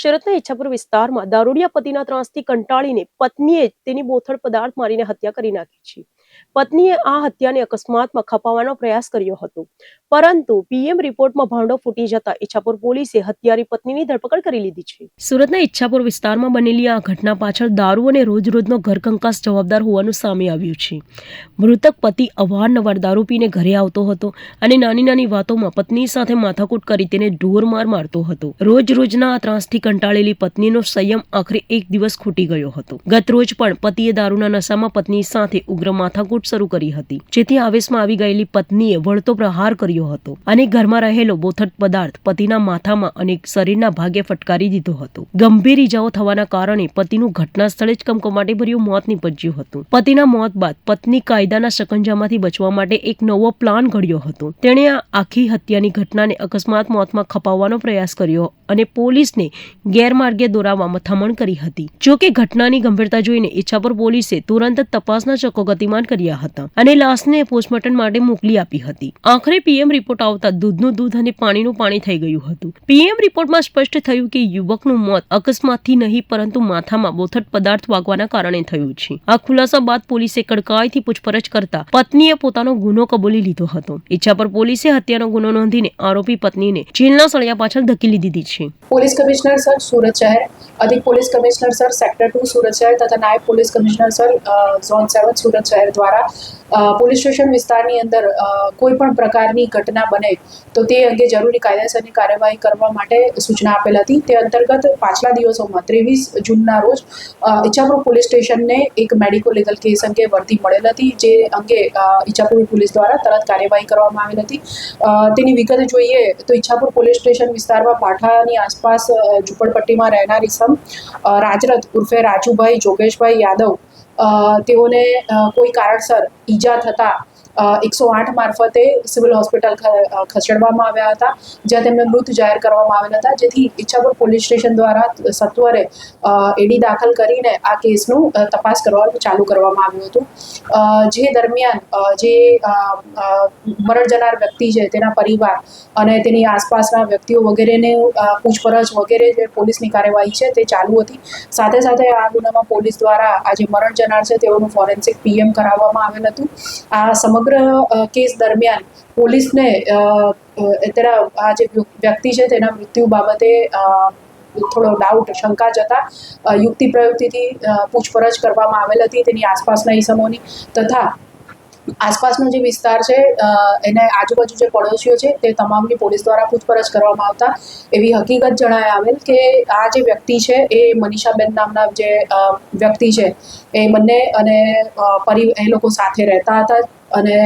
સુરતના ઈચ્છાપુર વિસ્તારમાં દારૂડિયા પતિના ત્રાસથી કંટાળીને પત્નીએ તેની બોથડ પદાર્થ મારીને હત્યા કરી નાખી છે. પત્નીએ આ હત્યાને અકસ્માતમાં ખપાવવાનો પ્રયાસ કર્યો હતો, પરંતુ પીએમ રિપોર્ટમાં ભાંડો ફૂટી જતા ઈચ્છાપુર પોલીસે હત્યારી પત્નીની ધરપકડ કરી લીધી છે. સુરતના ઈચ્છાપુર વિસ્તારમાં બનેલી આ ઘટના પાછળ દારૂ અને રોજરોજનો ઘરકંકાસ જવાબદાર હોવાનું સામે આવ્યું છે. મૃતક પતિ અવારનવાર દારૂ પીને ઘરે આવતો હતો અને નાની નાની વાતોમાં પત્ની સાથે માથાકૂટ કરી તેને ઢોરમાર મારતો હતો. રોજના આ ત્રાસથી કંટાળેલી પત્નીનો સંયમ આખરે એક દિવસ ખૂટી ગયો હતો. ગત રોજ પણ પતિએ દારૂના નશામાં પત્ની સાથે ઉગ્ર માથાકૂટ શરૂ કરી હતી, જેથી આવેશમાં આવી ગયેલી પત્નીએ વળતો પ્રહાર કર્યો હતો અને ઘરમાં રહેલો બોથડ પદાર્થ પતિના માથામાં અને શરીરના ભાગે ફટકારી દીધો હતો. ગંભીર ઈજાઓ થવાના કારણે પતિનું ઘટના સ્થળે જ કમકમાટીભર્યું મોત નીપજ્યું હતું. પતિના મોત બાદ પત્ની કાયદાના શકંજામાંથી બચવા માટે એક નવો પ્લાન ઘડ્યો હતો. તેણે આ આખી હત્યાની ઘટનાને અકસ્માત મોતમાં ખપાવવાનો પ્રયાસ કર્યો અને પોલીસને ગેરમાર્ગે દોરાવવા મથામણ કરી હતી. જો કે ઘટનાની ગંભીરતા જોઈને ઈચ્છાપુર પોલીસે તુરંત તપાસના ચક્રો ગતિમાન કર્યા હતા અને લાશને પોસ્ટમોર્ટમ માટે મોકલી આપી હતી. આખરે પીએમ રિપોર્ટ આવતા દૂધનું દૂધ અને પાણીનું પાણી થઈ ગયું હતું. પીએમ રિપોર્ટમાં સ્પષ્ટ થયું કે યુવકનું મોત અકસ્માતથી નહીં પરંતુ માથામાં બોથડ પદાર્થ વાગવાના કારણે થયું છે. આ ખુલાસા બાદ પોલીસે કડકાઈથી પૂછપરછ કરતા પત્નીએ પોતાનો ગુનો કબૂલી લીધો હતો. ઈચ્છાપુર પોલીસે હત્યાનો ગુનો નોંધીને આરોપી પત્નીને જેલના સળિયા પાછળ ધકેલી દીધી છે. पुलिस कमिश्नर सर सूरत शहर, अधिक पुलिस कमिश्नर सर सेक्टर 2 सूरत शहर तथा नायब पुलिस कमिश्नर सर ઝોન 7 सूरत शहर દ્વારા પોલીસ સ્ટેશન વિસ્તારની અંદર કોઈ પણ પ્રકારની ઘટના બને તો તે અંગે જરૂરી કાયદેસરની કાર્યવાહી કરવા માટે સૂચના આપેલ હતી. તે અંતર્ગત પાછલા દિવસોમાં 23 જૂનના રોજ ઈચ્છાપુર પોલીસ સ્ટેશનને એક મેડિકો લીગલ કેસ અંગે વર્દી મળેલ હતી, જે અંગે ઈચ્છાપુર પોલીસ દ્વારા તરત કાર્યવાહી કરવામાં આવેલ હતી. તેની વિગત જોઈએ તો ઈચ્છાપુર પોલીસ સ્ટેશન વિસ્તારમાં પાઠાની આસપાસ ઝૂંપડપટ્ટીમાં રહેનાર ઇસમ રાજરથ ઉર્ફે રાજુભાઈ જોગેશભાઈ યાદવ, તેઓને કોઈ કારણસર ઈજા થતા 108 મારફતે સિવિલ હોસ્પિટલ ખસેડવામાં આવ્યા હતા, જ્યાં તેમને મૃત જાહેર કરવામાં આવેલ હતા. જેથી ઈચ્છાપુર પોલીસ સ્ટેશન દ્વારા સત્વરે એડી દાખલ કરીને આ કેસનું તપાસ કરવાનું ચાલુ કરવામાં આવ્યું હતું. જે દરમિયાન જે મરણ જનાર વ્યક્તિ છે તેના પરિવાર અને તેની આસપાસના વ્યક્તિઓ વગેરેને પૂછપરછ વગેરે જે પોલીસની કાર્યવાહી છે તે ચાલુ હતી. સાથે સાથે આ ગુનામાં પોલીસ દ્વારા આ જે મરણ જનાર છે તેઓનું ફોરેન્સિક પીએમ કરાવવામાં આવેલ હતું. આ સમગ્ર કેસ દરમિયાન પોલીસને તેના આ જે વ્યક્તિ છે તેના મૃત્યુ બાબતે થોડો ડાઉટ શંકા જતા યુક્તિ પ્રયુક્તિથી પૂછપરછ કરવામાં આવેલ હતી તેની આસપાસના ઇસમોની, તથા આસપાસનો જે વિસ્તાર છે એને આજુબાજુ જે પડોશીઓ છે તે તમામની પોલીસ દ્વારા પૂછપરછ કરવામાં આવતા એવી હકીકત જણાય આવેલ કે આ જે વ્યક્તિ છે એ મનીષાબેન નામના જે વ્યક્તિ છે એ બંને અને એ લોકો સાથે રહેતા હતા અને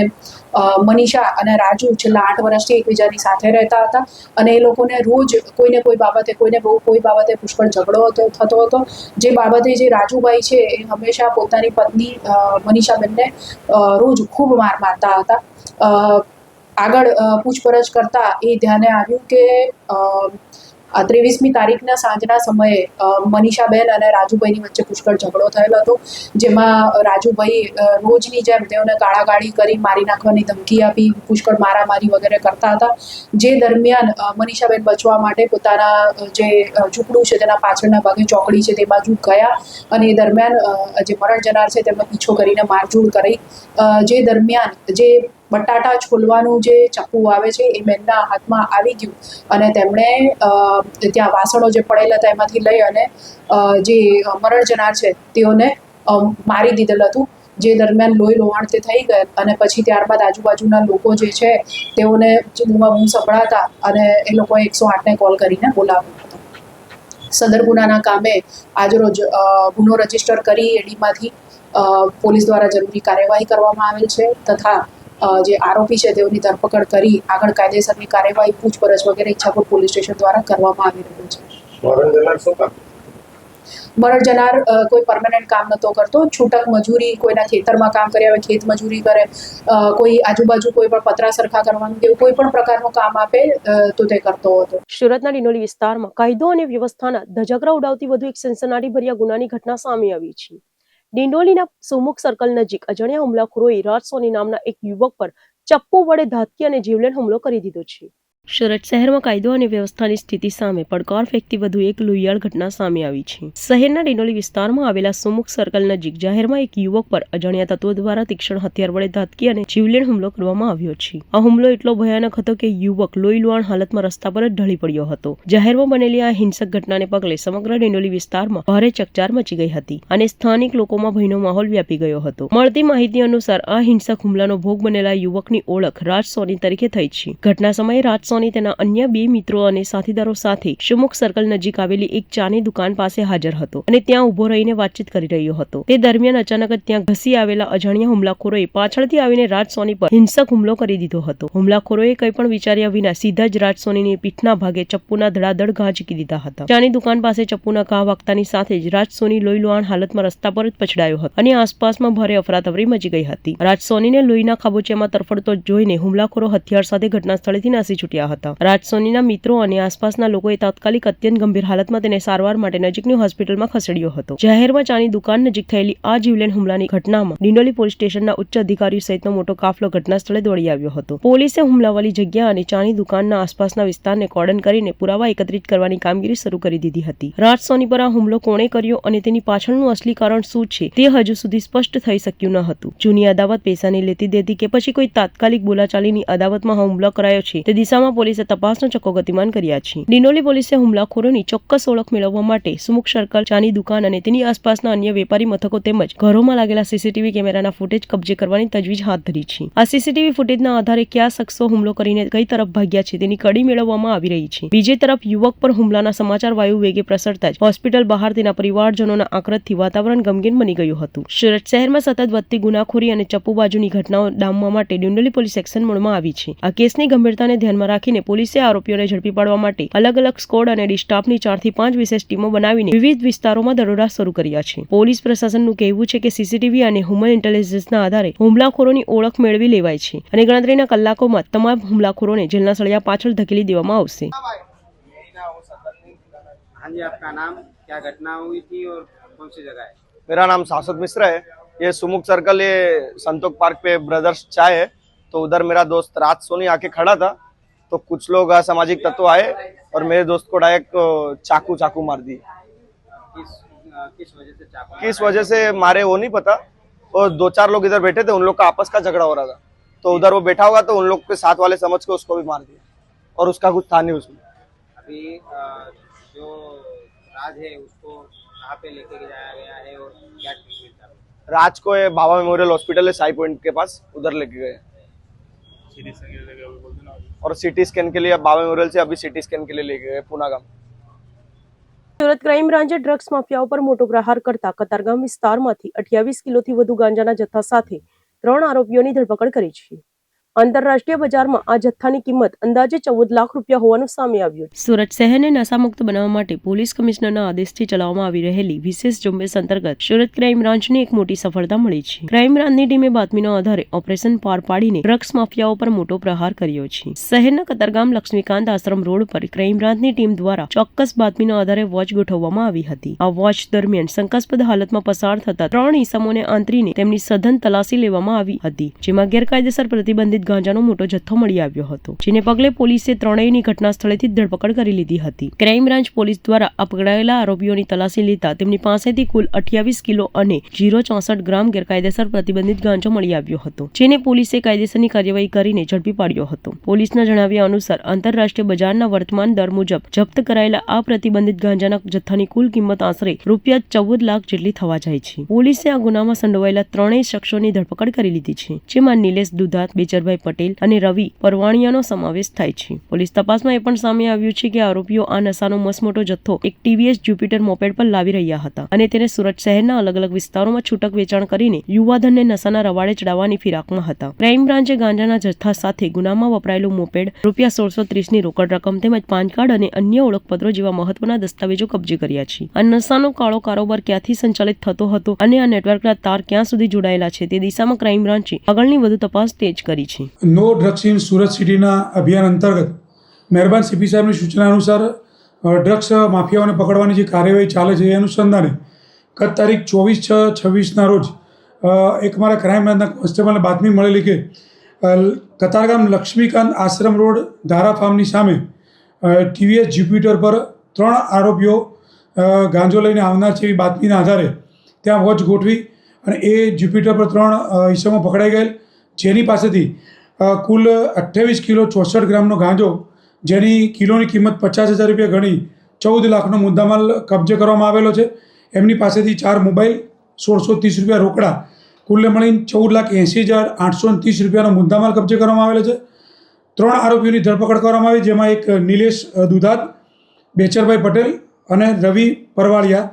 મનીષા અને રાજુ છેલ્લા 8 વર્ષથી એકબીજાની સાથે રહેતા હતા અને એ લોકોને રોજ કોઈને કોઈ બાબતે પુષ્કળ ઝઘડો થતો હતો. જે બાબતે જે રાજુભાઈ છે એ હંમેશા પોતાની પત્ની મનીષાબેનને રોજ ખૂબ માર મારતા હતા. આગળ પૂછપરછ કરતા એ ધ્યાને આવ્યું કે 23મી તારીખના સાંજના સમયે મનીષાબેન અને રાજુભાઈની વચ્ચે પુષ્કળ ઝઘડો થયેલો હતો, જેમાં રાજુભાઈ રોજની જેમ તેઓને ગાળાગાળી કરી મારી નાખવાની ધમકી આપી પુષ્કળ મારામારી વગેરે કરતા હતા. જે દરમિયાન મનીષાબેન બચવા માટે પોતાના જે ઝૂંપડું છે તેના પાછળના ભાગે ચોકડી છે તે બાજુ ગયા અને એ દરમિયાન જે મરણ જનાર છે તેમનો પીછો કરીને મારઝૂડ કરી. જે દરમિયાન જે બટાટા છોલવાનું જે ચપ્પુ આવે છે એ બેનના હાથમાં આવી ગયું અને તેમણે ત્યાં વાસણો જે પડેલા હતા એમાંથી લઈ અને જે મરણ જનાર છે તેઓને મારી દીધેલ હતું. જે દરમિયાન લોહી લોહાણ તે થઈ ગયા અને પછી ત્યારબાદ આજુબાજુના લોકો જે છે તેઓને બૂમ સંભળાતા અને એ લોકોએ 108ને કોલ કરીને બોલાવ્યો હતો. સદર ગુનાના કામે આજરોજ ગુનો રજીસ્ટર કરી એડીમાંથી પોલીસ દ્વારા જરૂરી કાર્યવાહી કરવામાં આવેલ છે, તથા જે આરોપી છે તેઓની ધરપકડ કરી આગળ કાયદેસરની કાર્યવાહી પૂછપરછ વગેરે ઈચ્છાપુર પોલીસ સ્ટેશન દ્વારા કરવામાં આવી રહ્યું છે. મરણ જનાર કોઈ પરમેનન્ટ કામ નતો કરતો, છૂટક મજૂરી, કોઈના ખેતરમાં કામ કર્યા હોય ખેત મજૂરી કરે, કોઈ આજુબાજુ કોઈ પણ પતરા સરખા કરવાનું કે કોઈ પણ પ્રકારનું કામ આપે તો તે કરતો હતો. સુરતના ડિંડોલી વિસ્તારમાં કાયદો અને વ્યવસ્થાના ધજાગરા ઉડાવતી વધુ એક સનસનાટીભર્યા ગુનાની ઘટના સામે આવી છે. ડિંડોલીના સુમુખ સર્કલ નજીક અજાણ્યા હુમલાખોરોએ રાજ સોની નામના એક યુવક પર ચપ્પુ વડે ધાતકી અને જીવલેણ હુમલો કરી દીધો છે. સુરત શહેરમાં કાયદો અને વ્યવસ્થાની સ્થિતિ સામે પડકાર ફેંકતી વધુ એક લોહિયાળ ઘટના સામે આવી છે. શહેરના ડિંડોલી વિસ્તારમાં આવેલા સુમુખ સર્કલ નજીક જાહેરમાં એક યુવક પર અજાણ્યા તત્વો દ્વારા તીક્ષ્ણ હથિયાર વડે ધાતકી અને જીવલેણ હુમલો કરવામાં આવ્યો છે. આ હુમલો એટલો ભયાનક હતો કે યુવક લોહીલુહાણ હાલતમાં રસ્તા પર જ ઢળી પડ્યો હતો. જાહેરમાં બનેલી આ હિંસક ઘટનાને પગલે સમગ્ર ડિંડોલી વિસ્તારમાં ભારે ચકચાર મચી ગઈ હતી અને સ્થાનિક લોકોમાં ભયનો માહોલ વ્યાપી ગયો હતો. મળતી માહિતી અનુસાર આ હિંસક હુમલાનો ભોગ બનેલા યુવકની ઓળખ રાજ સોની તરીકે થઈ છે. ઘટના સમયે રાજ સોની તેના અન્ય બે મિત્રો અને સાથીદારો સાથે સુમુખ સર્કલ નજીક આવેલી એક ચાની દુકાન પાસે હાજર હતો અને ત્યાં ઉભો રહીને વાતચીત કરી રહ્યો હતો. તે દરમિયાન અચાનક જ ત્યાં ઘસી આવેલા અજાણ્યા હુમલાખોરોએ પાછળથી આવીને રાજ સોની પર હિંસક હુમલો કરી દીધો હતો. હુમલાખોરોએ કંઈ પણ વિચાર્યા વિના સીધા જ રાજ સોનીની પીઠના ભાગે ચપ્પુના ધડાધડ ઘા ઝીકી દીધા હતા. ચાની દુકાન પાસે ચપ્પુના ઘા વાગતાની સાથે જ રાજ સોની લોહીલુહાણ હાલતમાં રસ્તા પર જ પછડાયો હતો અને આસપાસમાં ભારે અફરાતફરી મચી ગઈ હતી. રાજ સોનીને લોહીના ખાબોચિયામાં તરફડતો જોઈને હુમલાખોરો હથિયાર સાથે ઘટના સ્થળેથી નાસી છૂટ્યા હતા. રાજ સોનીના મિત્રો અને આસપાસના લોકોએ તાત્કાલિક અત્યંત ગંભીર હાલતમાં તેને સારવાર માટે નજીકની હોસ્પિટલમાં ખસેડ્યો હતો. જાહેરમાં ચાની દુકાન નજીક થયેલી આ જીવલેણ હુમલાની ઘટનામાં ડિંડોલી પોલીસ સ્ટેશનના ઉચ્ચ અધિકારીઓ સહિતનો મોટો કાફલો ઘટના સ્થળે દોડી આવ્યો હતો. પોલીસે હુમલાવાળી જગ્યા અને ચાની દુકાનના આસપાસના વિસ્તારને કોર્ડન કરીને પુરાવા એકત્રિત કરવાની કામગીરી શરૂ કરી દીધી હતી. રાજ સોની પર આ હુમલો કોણે કર્યો અને તેની પાછળનું અસલી કારણ શું છે તે હજુ સુધી સ્પષ્ટ થઈ શક્યું ન હતું. જૂની અદાવત, પૈસાની લેતી દેતી કે પછી કોઈ તાત્કાલિક બોલાચાલીની અદાવતમાં હુમલો કરાયો છે તે દિશામાં પોલીસે તપાસનો ચક્કો ગતિમાન કર્યા છે. ડિંડોલી પોલીસે હુમલાખોરોની ચોક્કસ ઓળખ મેળવવા માટે સુમુખ સર્કલ, ચાની દુકાન અને તેની આસપાસના અન્ય વેપારી મથકો તેમજ ઘરોમાં લાગેલા સીસીટીવી કેમેરાના ફૂટેજ કબજે કરવાની તજવીજ હાથ ધરી છે. આ સીસીટીવી ફૂટેજના આધારે કયા શખ્સો હુમલો કરીને કઈ તરફ ભાગ્યા છે તેની કડી મેળવવામાં આવી રહી છે. બીજી તરફ યુવક પર હુમલાના સમાચાર વાયુ વેગે પ્રસરતા જ હોસ્પિટલ બહાર તેના પરિવારજનોના આક્રોશથી વાતાવરણ ગમગીન બની ગયું હતું. સુરત શહેરમાં સતત વધતી ગુનાખોરી અને ચપ્પુબાજુની ઘટનાઓ ડામવા માટે ડિંડોલી પોલીસ એક્શન મોડમાં આવી છે. આ કેસની ગંભીરતાને ધ્યાનમાં રાખીને પોલીસે આરોપીઓને ઝડપી પાડવા માટે અલગ અલગ સ્કોડ અને ડી સ્ટાફની 4 થી 5 વિશેષ ટીમો બનાવીને વિવિધ વિસ્તારોમાં દરોડા શરૂ કર્યા છે. પોલીસ પ્રશાસનનું કહેવું છે કે સીસીટીવી અને હ્યુમન ઇન્ટેલિજન્સના આધારે હુમલાખોરોની ઓળખ મેળવી લેવાય છે અને ગણતરીના કલાકોમાં તમામ હુમલાખોરોને જેલના સળિયા પાછળ ધકેલી દેવામાં આવશે. हाँ जी, आपका नाम, क्या घटना हुई थी और कौन सी जगह है? मेरा नाम शाश्वत मिश्रा है. ये सुमुख सर्कल, ये संतोक पार्क पे ब्रदर्स चाय है, तो उधर मेरा दोस्त राज सोनी आके खड़ा था, तो कुछ लोग असामाजिक तत्व आए और मेरे दोस्त को डायरेक्ट चाकू मार दिए. किस वजह से चाकू? किस वजह से मारे वो नहीं पता, और 2-4 लोग इधर बैठे थे, उन लोग का आपस का झगड़ा हो रहा था, तो उधर वो बैठा होगा तो उन लोग के साथ वाले समझ के उसको भी मार दिया और उसका कुछ था नहीं उसमें. अभी जो राज है उसको कहाँ पे लेके जाया गया है और क्या ट्रीटमेंट चल रहा है? राज को ये बाबा मेमोरियल हॉस्पिटल है साई पॉइंट के पास, उधर लेके गए और सीटी स्कैन के लिए बाबा मेमोरियल से अभी सीटी स्कैन के लिए लेके गए पूनागाम. સુરત ક્રાઇમ બ્રાન્ચે ડ્રગ્સ માફિયાઓ પર મોટો પ્રહાર કરતા કતારગામ વિસ્તારમાંથી 28 કિલોથી વધુ ગાંજાના જથ્થા સાથે 3 આરોપીઓની ધરપકડ કરી છે. આંતરરાષ્ટ્રીય બજારમાં આ જથ્થાની કિંમત અંદાજે 14 લાખ રૂપિયા હોવાનું સામે આવ્યું છે. સુરત શહેરને નશામુક્ત બનાવવા માટે પોલીસ કમિશનરના આદેશથી ચલાવવામાં આવી રહેલી વિશેષ ઝુંબેશ અંતર્ગત સુરત ક્રાઇમ બ્રાન્ચને એક મોટી સફળતા મળી છે. ક્રાઇમ બ્રાન્ચની ટીમે બાતમીના આધારે ઓપરેશન પાર પાડીને ડ્રગ્સ માફિયાઓ પર મોટો પ્રહાર કર્યો છે. શહેરના કતારગામ લક્ષ્મીકાંત આશ્રમ રોડ પર ક્રાઇમ બ્રાન્ચની ટીમ દ્વારા ચોક્કસ બાતમીના આધારે વોચ ગોઠવવામાં આવી હતી. આ વોચ દરમિયાન શંકાસ્પદ હાલતમાં પસાર થતા 3 ઈસમોને આંતરીને તેમની સઘન તલાશી લેવામાં આવી હતી, જેમાં ગેરકાયદેસર પ્રતિબંધિત ગાંજાનો મોટો જથ્થો મળી આવ્યો હતો, જેને પગલે પોલીસે ત્રણેયની ઘટના સ્થળેથી ધરપકડ કરી લીધી હતી. ક્રાઇમ બ્રાન્ચ પોલીસ દ્વારા આ પકડાયેલા આરોપીઓની તલાશી લેતા તેમની પાસેથી કુલ 28 કિલો અને 0.64 ગ્રામ ગેરકાયદેસર પ્રતિબંધિત ગાંજો મળી આવ્યો હતો, જેને પોલીસે કાયદેસરની કાર્યવાહી કરીને ઝડપી પાડ્યો હતો. પોલીસના જણાવ્યા અનુસાર આંતરરાષ્ટ્રીય બજારના વર્તમાન દર મુજબ જપ્ત કરાયેલા આ પ્રતિબંધિત ગાંજાના જથ્થાની કુલ કિંમત આશરે ₹14 લાખ જેટલી થવા જાય છે. પોલીસે આ ગુનામાં સંડોવાયેલા ત્રણેય શખ્સોની ધરપકડ કરી લીધી છે, જેમાં નિલેશ દુધાત, બેચરભાઈ પટેલ અને રવિ પરવાણિયાનો સમાવેશ થાય છે. પોલીસ તપાસમાં એ પણ સામે આવ્યું છે કે આરોપીઓ આ નશાનો મસમોટો જથ્થો એક ટીવીએસ જ્યુપિટર મોપેડ પર લાવી રહ્યા હતા અને તેને સુરત શહેરના અલગ અલગ વિસ્તારોમાં છૂટક વેચાણ કરીને યુવાધનને નશાના રવાડે ચડાવવાની ફિરાકમાં હતા. ક્રાઇમ બ્રાન્ચે ગાંજાના જથ્થા સાથે ગુનામાં વપરાયેલું મોપેડ, ₹1630ની રોકડ રકમ તેમજ પાન કાર્ડ અને અન્ય ઓળખપત્રો જેવા મહત્વના દસ્તાવેજો કબજે કર્યા છે. આ નશાનો કાળો કારોબાર ક્યાંથી સંચાલિત થતો હતો અને આ નેટવર્કના તાર ક્યાં સુધી જોડાયેલા છે તે દિશામાં ક્રાઇમ બ્રાન્ચે આગળની વધુ તપાસ તેજ કરી છે. નો ડ્રગ્સ ઇન સુરત સિટીના અભિયાન અંતર્ગત મહેરબાન સીપી સાહેબની સૂચના અનુસાર ડ્રગ્સ માફિયાઓને પકડવાની જે કાર્યવાહી ચાલે છે એ અનુસંધાને ગત તારીખ 24/6/26ના રોજ એક મારા ક્રાઇમ બ્રાન્ચના કોન્સ્ટેબલને બાતમી મળેલી કે કતારગામ લક્ષ્મીકાંત આશ્રમ રોડ ધારા ફાર્મની સામે ટીવીએસ જ્યુપિટર પર 3 આરોપીઓ ગાંજો લઈને આવનાર છે એવી બાતમીના આધારે ત્યાં વોચ ગોઠવી અને એ જ્યુપિટર પર 3 ઈસમો પકડાઈ ગયેલ, જેની પાસેથી કુલ 28 કિલો 64 ગ્રામનો ગાંજો, જેની કિલોની કિંમત 50,000 રૂપિયા ગણી 14 લાખનો મુદ્દામાલ કબજે કરવામાં આવેલો છે. એમની પાસેથી 4 મોબાઈલ, 1630 રૂપિયા રોકડા, કુલ્લે મળીને 14,80,830 રૂપિયાનો મુદ્દામાલ કબજે કરવામાં આવેલો છે. 3 આરોપીઓની ધરપકડ કરવામાં આવી, જેમાં એક નિલેશ દુધાત, બેચરભાઈ પટેલ અને રવિ પરવાળિયા.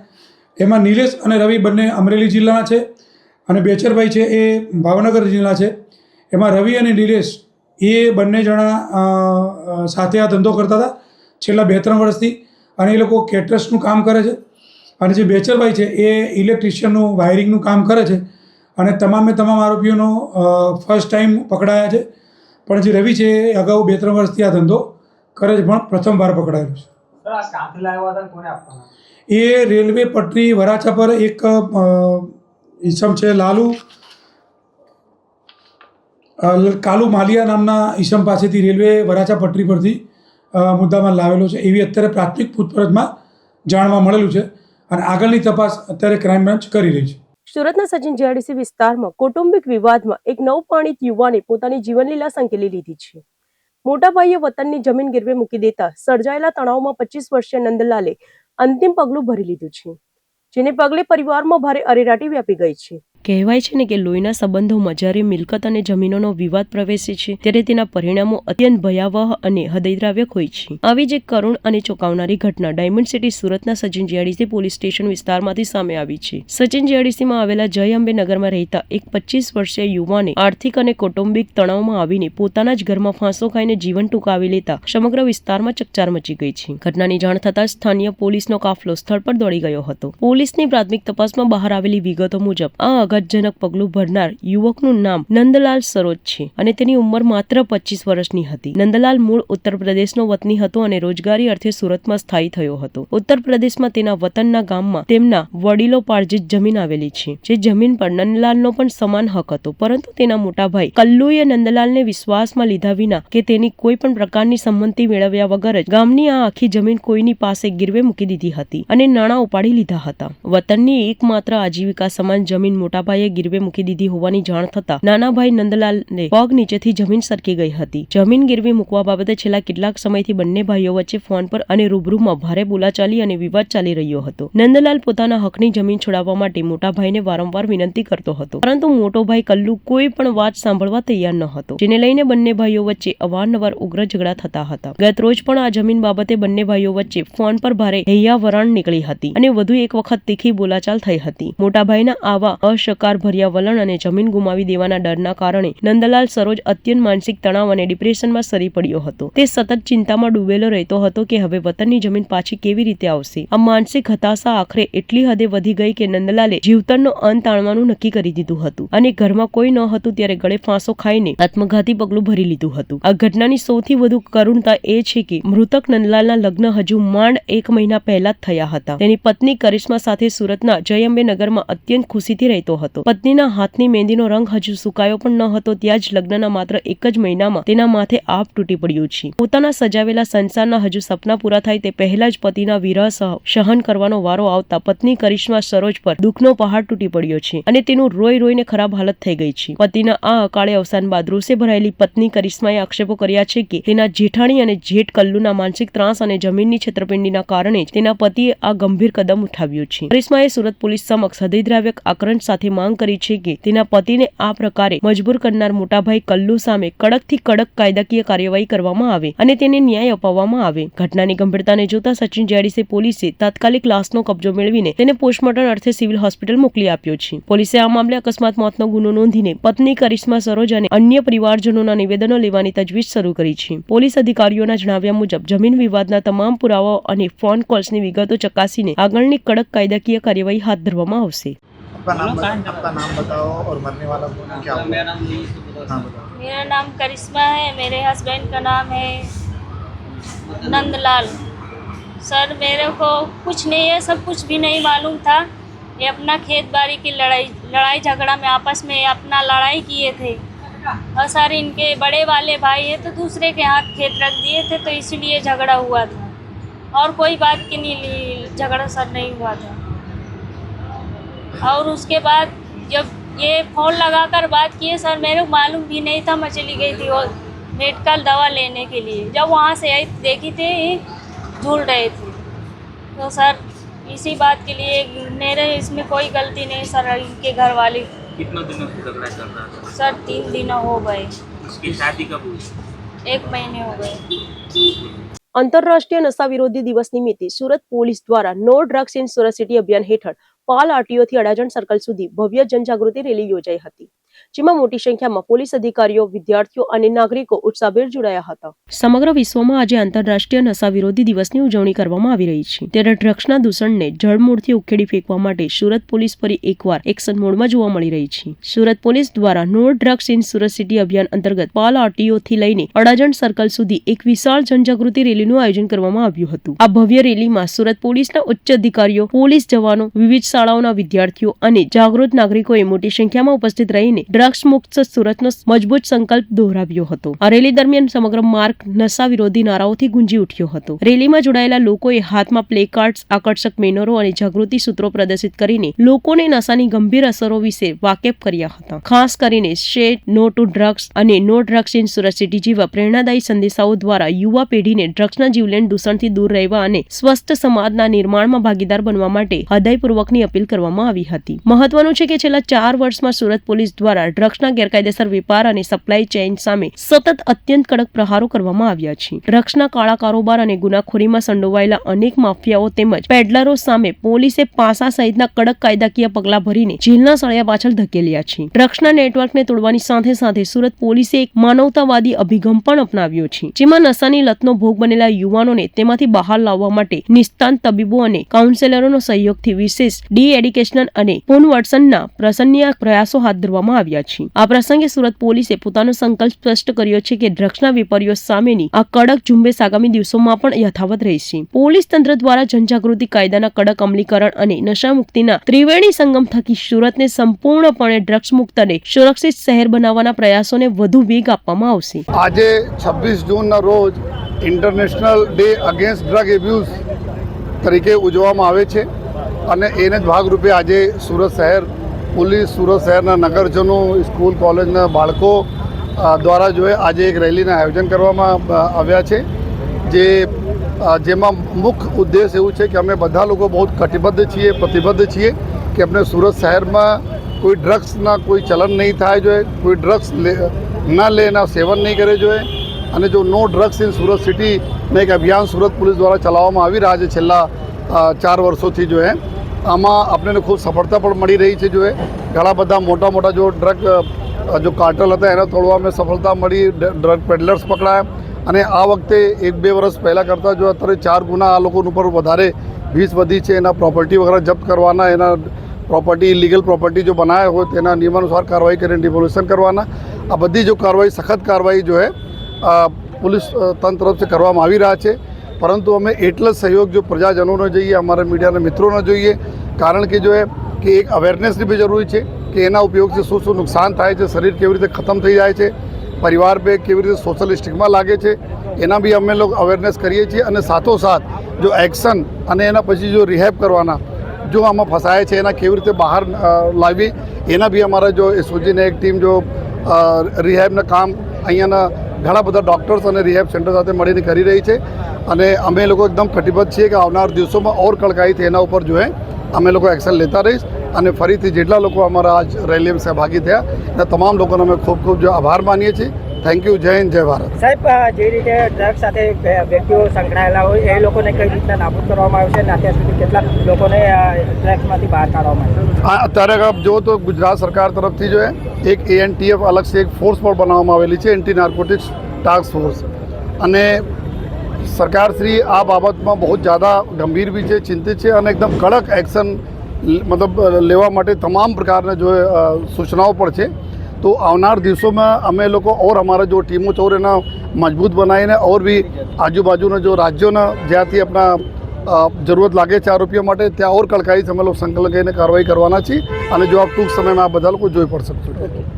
એમાં નિલેશ અને રવિ બંને અમરેલી જિલ્લાના છે અને બેચરભાઈ છે એ ભાવનગર જિલ્લા છે. એમાં રવિ અને નિલેશ એ બંને જણા સાથે આ ધંધો કરતા હતા છેલ્લા 2-3 વર્ષથી, અને એ લોકો કેટરસનું કામ કરે છે. અને જે બેચરભાઈ છે એ ઇલેક્ટ્રિશિયનનું વાયરિંગનું કામ કરે છે. અને તમામે તમામ આરોપીઓનો ફર્સ્ટ ટાઈમ પકડાયા છે. પણ જે રવિ છે એ અગાઉ 2-3 વર્ષથી આ ધંધો કરે છે, પણ પ્રથમવાર પકડાયેલો છે. એ રેલવે પટરી વરાછા પર એક ઈસમ છે કાલુ માલિયા નામના ઈસમ પાસેથી રેલવે વરાછા પટરી પરથી મુદ્દામાલ લાવેલો છે એવી અત્યારે પ્રાથમિક પૂછપરછમાં જાણવા મળેલું છે અને આગળની તપાસ અત્યારે ક્રાઇમ બ્રાન્ચ કરી રહી છે. સુરતના સચિન જીઆઈડીસી વિસ્તારમાં કૌટુંબિક વિવાદમાં એક નવપાણિત યુવાને પોતાની જીવનલીલા સંકેલી લીધી છે. મોટા ભાઈએ વતનની જમીન ગીરવે મૂકી દેતા સર્જાયેલા તણાવમાં 25 વર્ષીય નંદલાલે અંતિમ પગલું ભરી લીધું છે, જેને પગલે પરિવારમાં ભારે અરેરાટી વ્યાપી ગઈ છે. કહેવાય છે ને કે લોહીના સંબંધોમાં જ્યારે મિલકત અને જમીનોનો વિવાદ પ્રવેશે છે ત્યારે તેના પરિણામો અત્યંત ભયાવહ અને હૃદયદ્રાવક હોય છે. આવી જ એક કરુણ અને ચોંકાવનારી ઘટના ડાયમંડ સિટી સુરતના સચિન જીઆઈડીસી પોલીસ સ્ટેશન વિસ્તારમાંથી સામે આવી છે. સચિન જીઆઈડીસીમાં આવેલા જય અંબે નગરમાં રહેતા એક 25 વર્ષીય યુવાને આર્થિક અને કૌટુંબિક તણાવમાં આવીને પોતાના જ ઘરમાં ફાંસો ખાઈને જીવન ટૂંકાવી લેતા સમગ્ર વિસ્તારમાં ચકચાર મચી ગઈ છે. ઘટનાની જાણ થતાં સ્થાનિય પોલીસનો કાફલો સ્થળ પર દોડી ગયો હતો. પોલીસની પ્રાથમિક તપાસમાં બહાર આવેલી વિગતો મુજબ આ આઘાતજનક પગલું ભરનાર યુવકનું નામ નંદલાલ સરોજ છે અને તેની ઉંમર માત્ર 25 વર્ષની હતી. નંદલાલ મૂળ ઉત્તર પ્રદેશનો વતની હતો અને રોજગારી અર્થે સુરતમાં સ્થાયી થયો હતો. ઉત્તર પ્રદેશમાં તેના વતનના ગામમાં તેમના વડીલો પાર્જિત જમીન આવેલી છે, જે જમીન પર નંદલાલનો પણ સમાન હક હતો. પરંતુ તેના મોટા ભાઈ કલ્લુએ નંદલાલને વિશ્વાસમાં લીધા વિના કે તેની કોઈ પણ પ્રકારની સંમતિ મેળવ્યા વગર જ ગામની આ આખી જમીન કોઈની પાસે ગીરવે મૂકી દીધી હતી અને નાણાં ઉપાડી લીધા હતા. વતનની એકમાત્ર આજીવિકા સમાન જમીન મોટા ભાઈએ ગીરવે મૂકી દીધી હોવાની જાણ થતા નાના ભાઈ નંદલાલને પગ નીચેથી જમીન સરકી ગઈ હતી. જમીન ગીરવે મૂકવા બાબતે છેલ્લા કેટલાક સમયથી બંને ભાઈઓ વચ્ચે ફોન પર અને રૂબરૂમાં ભારે બોલાચાલી અને વિવાદ ચાલી રહ્યો હતો. નંદલાલ પોતાના હકની જમીન છોડાવવા માટે મોટા ભાઈને વારંવાર વિનંતી કરતો હતો, પરંતુ મોટો ભાઈ કલ્લુ કોઈ પણ વાત સાંભળવા તૈયાર ન હતો, જેને લઈને બંને ભાઈઓ વચ્ચે અવારનવાર ઉગ્ર ઝઘડા થતા હતા. ગત રોજ પણ આ જમીન બાબતે બંને ભાઈઓ વચ્ચે ફોન પર ભારે હૈયાવરણ નીકળી હતી અને વધુ એક વખત તીખી બોલાચાલ થઈ હતી. મોટા ભાઈના આવા અશકાર ભર્યા વલણ અને જમીન ગુમાવી દેવાના ડરના કારણે નંદલાલ સરોજ અત્યંત માનસિક તણાવ અને ડિપ્રેશનમાં સરી પડ્યો હતો. તે સતત ચિંતામાં ડૂબેલો રહેતો હતો કે હવે વતનની જમીન પાછી કેવી રીતે આવશે. આ માનસિક હતાશા આખરે એટલી હદે વધી ગઈ કે નંદલાલે જીવતરનો અંત આણવાનું નક્કી કરી દીધું હતું અને ઘરમાં કોઈ ન હતું ત્યારે ગળે ફાંસો ખાઈને આત્મઘાતી પગલું ભરી લીધું હતું. આ ઘટનાની સૌથી વધુ કરુણતા એ છે કે મૃતક નંદલાલના લગ્ન હજુ માંડ 1 મહિના પહેલા જ થયા હતા. તેની પત્ની કરિશ્મા સાથે સુરતના જય અંબે નગરમાં અત્યંત ખુશીથી રહેતો હતો. પત્નીના હાથની મહેંદીનો રંગ હજુ સુકાયો પણ ન હતો ત્યાં જ લગ્નના માત્ર 1 જ મહિનામાં તેના માથે આપ તૂટી પડ્યું છે. પોતાના સજાવેલા સંસારના હજુ સપના પૂરા થાય તે પહેલા જ પતિના વિરહ સહન કરવાનો વારો આવતા પત્ની કરિશ્મા સરોજ પર દુઃખનો પહાડ તૂટી પડ્યો છે અને તેનું રોઈ રોઈને ખરાબ હાલત થઈ ગઈ છે. પતિના આ અકાળે અવસાન બાદ રોષે ભરાયેલી પત્ની કરિશ્માએ આક્ષેપો કર્યા છે કે તેના જેઠાણી અને જેઠ કલ્લુના માનસિક ત્રાસ અને જમીનની છેતરપિંડીના કારણે જ તેના પતિએ આ ગંભીર કદમ ઉઠાવ્યું છે. કરિશ્માએ સુરત પોલીસ સમક્ષ હૃદયદ્રાવક આક્રંદ સાથે માંગ કરી છે કે તેના પતિને આ પ્રકારે મજબૂર કરનાર મોટાભાઈ કલ્લુ સામે કડકથી કડક કાયદાકીય કાર્યવાહી કરવામાં આવે અને તેને ન્યાય અપાવવામાં આવે. ઘટનાની ગંભીરતાને જોતા સચિન જીઆઈડીસી પોલીસે તાત્કાલિક લાશનો કબજો મેળવીને તેને પોસ્ટમોર્ટમ અર્થે સિવિલ હોસ્પિટલ મોકલી આપ્યો છે. પોલીસે આ મામલે અકસ્માત મોતનો ગુનો નોંધીને પત્ની કરિશ્મા સરોજ અને અન્ય પરિવારજનોના નિવેદનો લેવાની તજવીજ શરૂ કરી છે. પોલીસ અધિકારીઓના જણાવ્યા મુજબ જમીન વિવાદના તમામ પુરાવાઓ અને ફોન કોલ્સની વિગતો ચકાસીને આગળની કડક કાયદાકીય કાર્યવાહી હાથ ધરવામાં આવશે. आपका नाम बताओ और मरने वाला कौन क्या हुआ? मेरा नाम ली हाँ बताओ. मेरा नाम करिश्मा है, मेरे हस्बैंड का नाम है नंदलाल. सर मेरे को कुछ नहीं है, सब कुछ भी नहीं मालूम था. ये अपना खेत बाड़ी की लड़ाई झगड़ा में आपस में अपना लड़ाई किए थे. और सर इनके बड़े वाले भाई है तो दूसरे के हाथ खेत रख दिए थे, तो इसीलिए झगड़ा हुआ था, और कोई बात की नहीं झगड़ा सर नहीं हुआ था। और उसके बाद जब ये फ़ोन लगाकर बात किए सर, मेरे को मालूम भी नहीं था, मैं चली गई थी और मेडिकल दवा लेने के लिए। जब वहाँ से आई देखी थी झूल रहे थे, तो सर इसी बात के लिए मेरे इसमें कोई गलती नहीं सर, इनके घर वाले। कितने दिनों से झगड़ा चल रहा था? सर 3 दिन हो गए। उसकी शादी कब हुई? 1 महीने हो गए। આંતરરાષ્ટ્રીય નશા વિરોધી દિવસ નિમિત્તે સુરત પોલીસ દ્વારા no drugs in Surat city અભિયાન હેઠળ પાલ આરટીઓ થી અડાજણ સર્કલ સુધી ભવ્ય જનજાગૃતિ રેલી યોજાઈ હતી, જેમાં મોટી સંખ્યામાં પોલીસ અધિકારીઓ, વિદ્યાર્થીઓ અને નાગરિકો ઉત્સાહભેર જોડાયા હતા। સમગ્ર વિશ્વમાં આજે આંતરરાષ્ટ્રીય નશા વિરોધી દિવસની ઉજવણી કરવામાં આવી રહી છે, ત્યારે ડ્રગ્સના દૂષણને જળમૂળથી ઉખેડી ફેંકવા માટે સુરત પોલીસ ફરી એકવાર એક્શન મોડમાં જોવા મળી રહી છે। સુરત પોલીસ દ્વારા no drugs in Surat city અભિયાન અંતર્ગત પાલ આરટીઓ થી લઈને અડાજણ સર્કલ સુધી એક વિશાળ જનજાગૃતિ રેલીનું આયોજન કરવામાં આવ્યું હતું। આ ભવ્ય રેલીમાં સુરત પોલીસના ઉચ્ચ અધિકારીઓ, પોલીસ જવાનો, વિવિધ શાળાઓના વિદ્યાર્થીઓ અને જાગૃત નાગરિકોએ મોટી સંખ્યામાં ઉપસ્થિત રહીને ડ્રગ્સ મુક્ત સુરતનો મજબૂત સંકલ્પ દોહરાવ્યો હતો। આ રેલી દરમિયાન સમગ્ર માર્ગ નશા વિરોધી નારાઓથી ગુંજી ઉઠ્યો હતો। રેલીમાં જોડાયેલા લોકોએ હાથમાં પ્લે કાર્ડ્સ, આકર્ષક બેનરો અને જાગૃતિ સૂત્રો પ્રદર્શિત કરીને લોકોને નશાની ગંભીર અસરો વિશે વાકેફ કર્યા હતા। ખાસ કરીને સે નો ટુ ડ્રગ્સ અને no drugs in Surat city જેવા પ્રેરણાદાયી સંદેશાઓ દ્વારા યુવા પેઢીને ડ્રગ્સના જીવલેણ દૂષણથી દૂર રહેવા અને સ્વસ્થ સમાજના નિર્માણમાં ભાગીદાર બનવા માટે હૃદયપૂર્વકની અપીલ કરવામાં આવી હતી। મહત્વનું છે કે છેલ્લા 4 વર્ષમાં સુરત પોલીસ દ્વારા ડ્રગ્સના ગેરકાયદેસર વેપાર અને સપ્લાય ચેઇન સામે સતત અત્યંત કડક પ્રહારો કરવામાં આવ્યા છે। ડ્રગ્સના કાળા કારોબાર અને ગુનાખોરીમાં સંડોવાયેલા અનેક માફિયાઓ તેમજ પેડલરો સામે પોલીસે પાસા સહિતના કડક કાયદાકીય પગલાં ભરીને જેલના સળિયા પાછળ ધકેલ્યા છે। ડ્રગ્સના નેટવર્કને તોડવાની સાથે સાથે સુરત પોલીસે એક માનવતાવાદી અભિગમ પણ અપનાવ્યો છે, જેમાં નશાની લતનો ભોગ બનેલા યુવાનોને તેમાંથી બહાર લાવવા માટે નિષ્ણાત તબીબો અને કાઉન્સેલરોનો સહયોગથી વિશેષ ડી એડિકેશનલ અને પુનર્વસનના પ્રસન્નીય પ્રયાસો હાથ ધરવામાં આવ્યા છે। આ પ્રસંગે સુરત પોલીસે પોતાનો સંકલ્પ સ્પષ્ટ કર્યો છે કે ડ્રગ્સના વેપારીઓ સામેની આ કડક ઝુંબેશ આગામી દિવસોમાં પણ યથાવત રહેશે। પોલીસ તંત્ર દ્વારા જનજાગૃતિ, કાયદાના કડક અમલીકરણ અને નશા મુક્તિના ત્રિવેણી સંગમ થકી સુરતને સંપૂર્ણપણે ડ્રગ્સ મુક્ત અને સુરક્ષિત શહેર બનાવવાના પ્રયાસોને વધુ વેગ આપવામાં આવશે। આજે 26 જૂનના રોજ international day against drug abuse તરીકે ઉજવવામાં આવે છે અને એને જ ભાગરૂપે આજે સુરત શહેર પોલીસ, સુરત શહેરના નગરજનો, સ્કૂલ કોલેજના બાળકો દ્વારા જો આજે એક રેલીનું આયોજન કરવામાં આવ્યા છે, જેમાં મુખ્ય ઉદ્દેશ એવું છે કે અમે બધા લોકો બહુ કટિબદ્ધ છીએ, પ્રતિબદ્ધ છીએ કે આપણે સુરત શહેરમાં કોઈ ડ્રગ્સના કોઈ ચલન નહીં થાય જોઈએ, કોઈ ડ્રગ્સ ના લે, એના સેવન નહીં કરે જોઈએ। અને જો નો ડ્રગ્સ ઇન સુરત સિટીને એક અભિયાન સુરત પોલીસ દ્વારા ચલાવવામાં આવી રહ્યા છે છેલ્લા 4 વર્ષોથી જો આમાં આપણને ખૂબ સફળતા પણ મળી રહી છે। જો ઘણા બધા મોટા મોટા જો ડ્રગ જો કાર્ટલ હતા એને તોડવામાં સફળતા મળી, ડ્રગ પેડલર્સ પકડાયા અને આ વખતે 1-2 વર્ષ પહેલાં કરતાં જો અત્યારે 4 ગુના આ લોકો ઉપર વધારે ભીસ વધી છે। એના પ્રોપર્ટી વગેરે જપ્ત કરવાના, એના પ્રોપર્ટી ઇલીગલ પ્રોપર્ટી જો બનાવ્યા હોય તેના નિયમાનુસાર કાર્યવાહી કરીને ડિમોલિશન કરવાના, આ બધી જો કાર્યવાહી, સખત કાર્યવાહી જો पुलिस तंत्र तरफ से કરવામાં આવી રહ્યા છે। પરંતુ અમે એટલો સહયોગ જો પ્રજાજનોનો જોઈએ, અમારા મીડિયાના મિત્રોનો જોઈએ, કારણ કે જો કે એક અવેરનેસની બી જરૂરી છે કે એના ઉપયોગથી શું શું નુકસાન થાય છે, શરીર કેવી રીતે ખતમ થઈ જાય છે, પરિવાર पे કેવી રીતે સોશિયલ સ્ટિગ્મા લાગે છે, એના બી અમે લોકો અવેરનેસ કરીએ છીએ। અને સાથોસાથ જો એક્શન અને એના પછી જો રિહેબ કરવાના, જો આમાં ફસાય છે એના કેવી રીતે બહાર લાવી, એના બી અમારા જો એસઓજીને એક ટીમ જો રિહેબના કામ અહીંયાના ઘણા બધા ડૉક્ટર્સ અને રિહેબ સેન્ટર સાથે મળીને કરી રહી છે અને અમે લોકો એકદમ કટિબદ્ધ છીએ કે આવનાર દિવસોમાં ઓર કડકાઈથી એના ઉપર જો અમે લોકો એક્શન લેતા રહીશ। અને ફરીથી જેટલા લોકો અમારા આજ રેલીમાં સહભાગી થયા એના તમામ લોકોનો અમે ખૂબ ખૂબ જો આભાર માનીએ છીએ। Thank you. જય હિન્દ, જય ભારત। સાહેબ, જે રીતે ડ્રગ્સ સાથે વ્યક્તિઓ સંકળાયેલા હોય એ લોકોને કઈ રીતના નાબૂદ કરવામાં આવશે અને અત્યાર સુધી કેટલા લોકોને ડ્રગ્સમાંથી બહાર કાઢવામાં આવ્યું? અત્યારે આપ જો તો ગુજરાત સરકાર તરફથી જો એક ANTF અલગ से एक फोर्स पर बनावવામાં આવેલી છે, એન્ટી નાર્કોટિક્સ ટાસ્ક ફોર્સ, અને સરકારશ્રી આ બાબતમાં બહુ ज़्यादा ગંભીર બી છે, ચિંતિત છે અને એકદમ કડક એક્શન मतलब લેવા માટે તમામ પ્રકારના જો સૂચનાઓ પણ છે। तो આવનાર દિવસોમાં અમે લોકો और हमारा जो टीमों चौर एना मजबूत बनाવીને और भी આજુબાજુના जो રાજ્યોના જ્યાંથી આપણા જરૂરત લાગે છે આરોપીઓ માટે ત્યાં और કડકાઈથી અમે લોકો સંકલન કરીને કાર્યવાહી કરવાના છીએ અને જો આપ ટૂંક સમયમાં આ બધા લોકો જોઈ પણ શકશો।